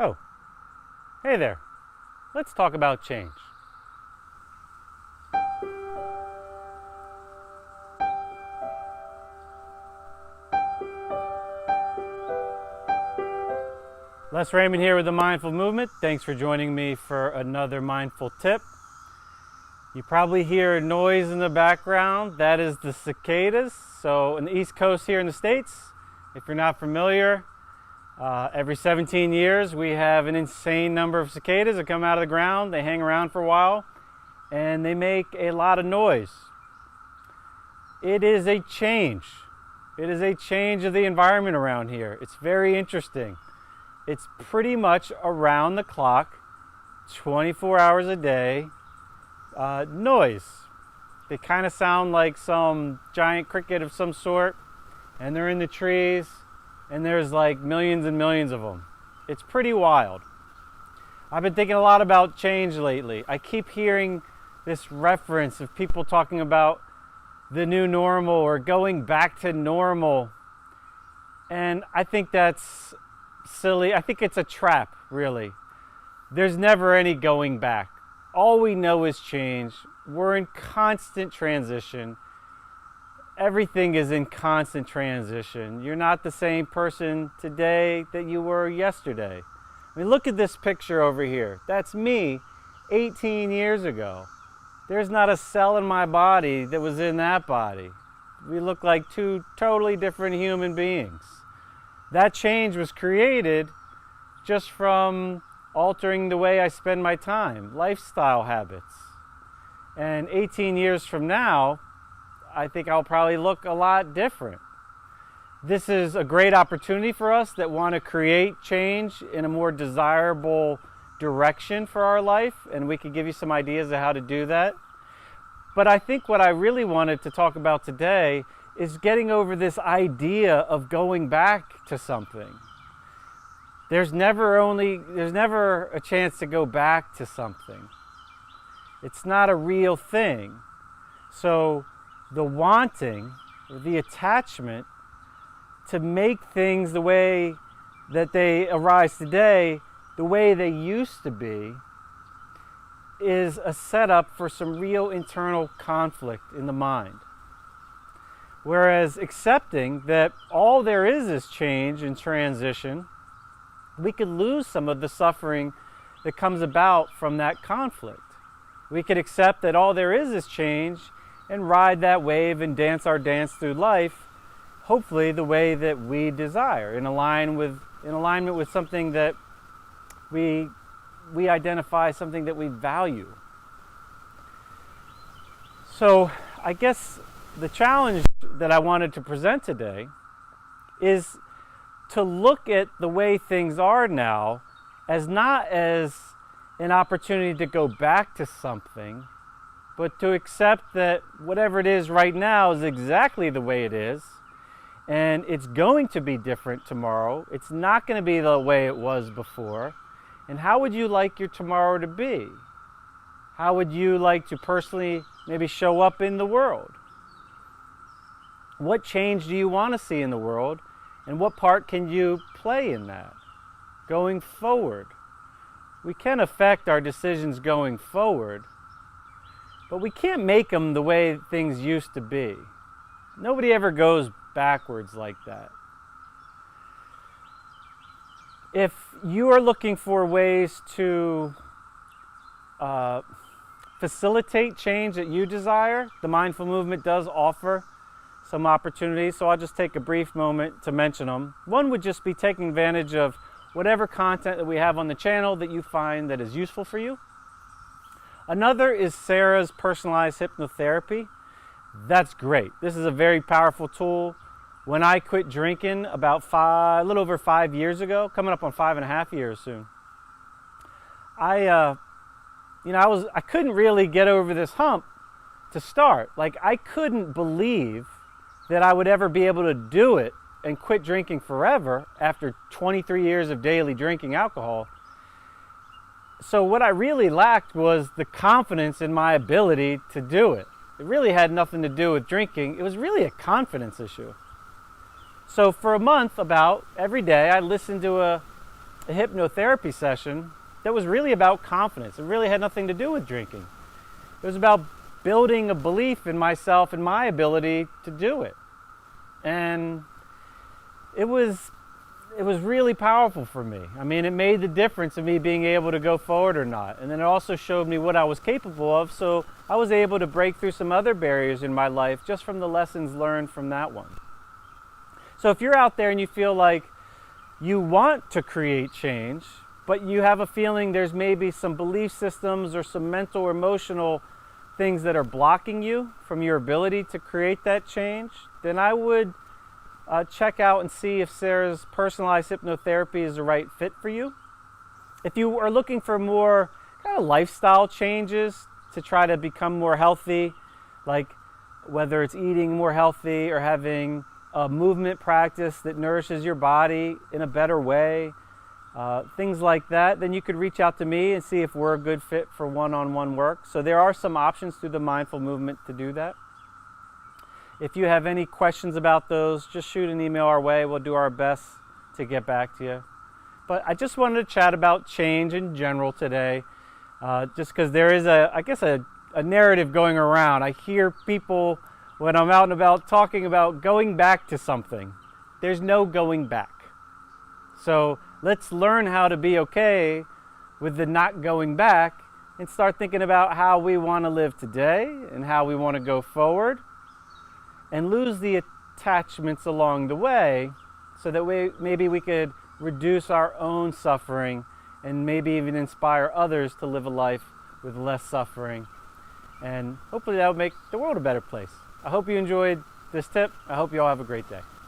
Oh, hey there. Let's talk about change. Les Raymond here with the Mindful Movement. Thanks for joining me for another mindful tip. You probably hear a noise in the background. That is the cicadas. So on the East Coast here in the States, if you're not familiar, every 17 years we have an insane number of cicadas that come out of the ground. They hang around for a while and they make a lot of noise. It is a change. It is a change of the environment around here. It's very interesting. It's pretty much around the clock, 24 hours a day, noise. They kind of sound like some giant cricket of some sort, and they're in the trees, and there's like millions and millions of them. It's pretty wild. I've been thinking a lot about change lately. I keep hearing this reference of people talking about the new normal or going back to normal, and I think that's silly. I think it's a trap, really. There's never any going back. All we know is change. We're in constant transition. Everything is in constant transition. You're not the same person today that you were yesterday. I mean, look at this picture over here. That's me 18 years ago. There's not a cell in my body that was in that body. We look like two totally different human beings. That change was created just from altering the way I spend my time, lifestyle habits. And 18 years from now, I think I'll probably look a lot different. This is a great opportunity for us that want to create change in a more desirable direction for our life, and we can give you some ideas of how to do that. But I think what I really wanted to talk about today is getting over this idea of going back to something. There's never a chance to go back to something. It's not a real thing. So the wanting, or the attachment to make things the way that they arise today, the way they used to be, is a setup for some real internal conflict in the mind. Whereas accepting that all there is change and transition, we could lose some of the suffering that comes about from that conflict. We could accept that all there is change and ride that wave and dance our dance through life, hopefully the way that we desire, in alignment with something that we identify, something that we value. So I guess the challenge that I wanted to present today is to look at the way things are now as not as an opportunity to go back to something, but to accept that whatever it is right now is exactly the way it is, and it's going to be different tomorrow. It's not going to be the way it was before. And how would you like your tomorrow to be? How would you like to personally maybe show up in the world? What change do you want to see in the world, and what part can you play in that going forward? We can affect our decisions going forward, but we can't make them the way things used to be. Nobody ever goes backwards like that. If you are looking for ways to facilitate change that you desire, the Mindful Movement does offer some opportunities, so I'll just take a brief moment to mention them. One would just be taking advantage of whatever content that we have on the channel that you find that is useful for you. Another is Sara's personalized hypnotherapy. That's great. This is a very powerful tool. When I quit drinking about a little over 5 years ago, coming up on 5.5 years soon, I couldn't really get over this hump to start. Like, I couldn't believe that I would ever be able to do it and quit drinking forever after 23 years of daily drinking alcohol. So what I really lacked was the confidence in my ability to do it. It really had nothing to do with drinking. It was really a confidence issue. So for a month, about every day, I listened to a a hypnotherapy session that was really about confidence. It really had nothing to do with drinking. It was about building a belief in myself and my ability to do it. And it was really powerful for me. I mean, it made the difference in me being able to go forward or not. And then it also showed me what I was capable of, so I was able to break through some other barriers in my life just from the lessons learned from that one. So if you're out there and you feel like you want to create change, but you have a feeling there's maybe some belief systems or some mental or emotional things that are blocking you from your ability to create that change, then I would check out and see if Sara's personalized hypnotherapy is the right fit for you. If you are looking for more kind of lifestyle changes to try to become more healthy, like whether it's eating more healthy or having a movement practice that nourishes your body in a better way, things like that, then you could reach out to me and see if we're a good fit for one-on-one work. So there are some options through the mindful movement to do that. If you have any questions about those, just shoot an email our way. We'll do our best to get back to you. But I just wanted to chat about change in general today, just because there is a narrative going around. I hear people when I'm out and about talking about going back to something. There's no going back. So let's learn how to be okay with the not going back and start thinking about how we want to live today and how we want to go forward, and lose the attachments along the way so that maybe we could reduce our own suffering and maybe even inspire others to live a life with less suffering. And hopefully that will make the world a better place. I hope you enjoyed this tip. I hope you all have a great day.